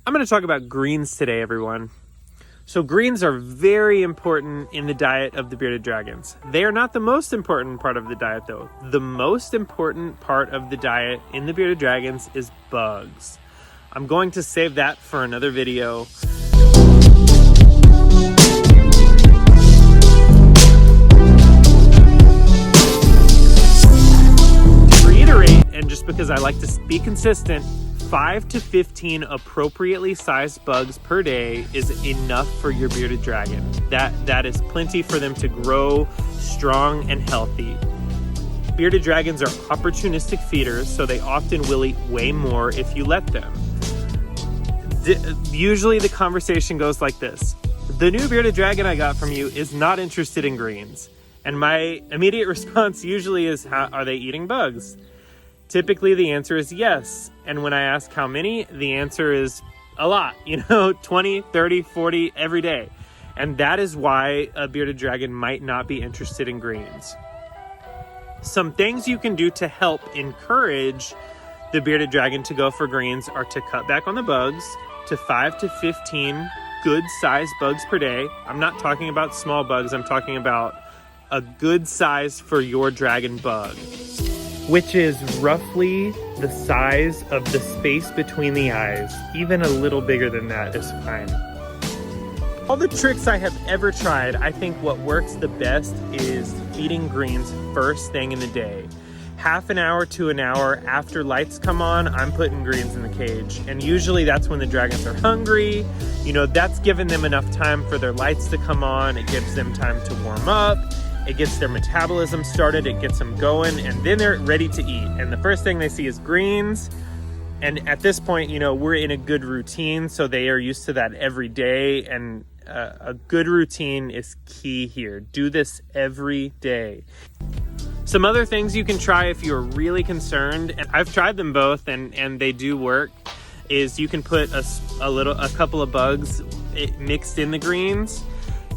I'm going to talk about greens today, everyone. So greens are very important in the diet of the bearded dragons. They are not the most important part of the diet, though. The most important part of the diet in the bearded dragons is bugs. I'm going to save that for another video. To reiterate, and just because I like to be consistent, 5 to 15 appropriately sized bugs per day is enough for your bearded dragon. That is plenty for them to grow strong and healthy. Bearded dragons are opportunistic feeders, so they often will eat way more if you let them. Usually the conversation goes like this: the new bearded dragon I got from you is not interested in greens. And my immediate response usually is, are they eating bugs? Typically the answer is yes. And when I ask how many, the answer is a lot, 20, 30, 40 every day. And that is why a bearded dragon might not be interested in greens. Some things you can do to help encourage the bearded dragon to go for greens are to cut back on the bugs to 5 to 15 good sized bugs per day. I'm not talking about small bugs. I'm talking about a good size for your dragon bug, which is roughly the size of the space between the eyes. Even a little bigger than that is fine. All the tricks I have ever tried, I think what works the best is feeding greens first thing in the day. Half an hour to an hour after lights come on, I'm putting greens in the cage. And usually that's when the dragons are hungry. That's giving them enough time for their lights to come on. It gives them time to warm up. It gets their metabolism started, it gets them going, and then they're ready to eat. And the first thing they see is greens. And at this point, we're in a good routine, so they are used to that every day. And a good routine is key here. Do this every day. Some other things you can try if you're really concerned, and I've tried them both and they do work, is you can put a couple of bugs mixed in the greens.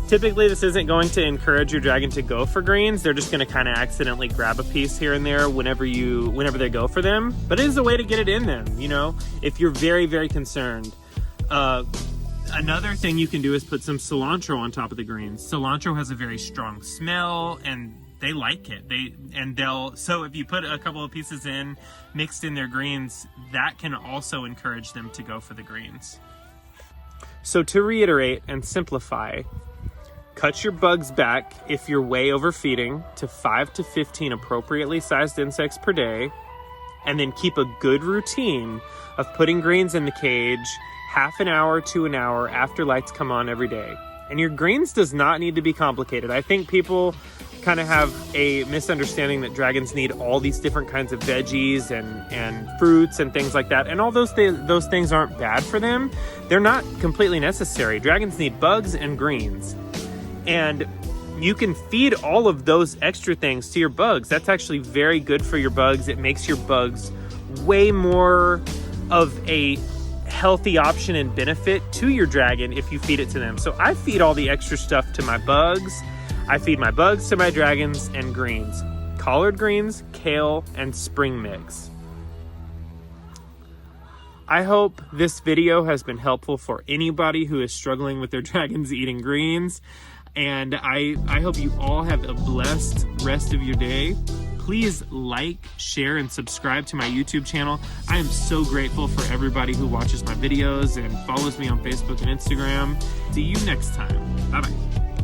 Typically, this isn't going to encourage your dragon to go for greens. They're just going to kind of accidentally grab a piece here and there whenever they go for them. But it is a way to get it in them, if you're very, very concerned. Another thing you can do is put some cilantro on top of the greens. Cilantro has a very strong smell, and they like it. So if you put a couple of pieces in, mixed in their greens, that can also encourage them to go for the greens. So to reiterate and simplify, cut your bugs back if you're way overfeeding to 5 to 15 appropriately sized insects per day, and then keep a good routine of putting greens in the cage half an hour to an hour after lights come on every day. And your greens does not need to be complicated. I think people kind of have a misunderstanding that dragons need all these different kinds of veggies and fruits and things like that. And all those things aren't bad for them. They're not completely necessary. Dragons need bugs and greens. And you can feed all of those extra things to your bugs. That's actually very good for your bugs. It makes your bugs way more of a healthy option and benefit to your dragon if you feed it to them. So I feed all the extra stuff to my bugs. I feed my bugs to my dragons and greens. Collard greens, kale, and spring mix. I hope this video has been helpful for anybody who is struggling with their dragons eating greens. And I hope you all have a blessed rest of your day. Please like, share, and subscribe to my YouTube channel. I am so grateful for everybody who watches my videos and follows me on Facebook and Instagram. See you next time. Bye-bye.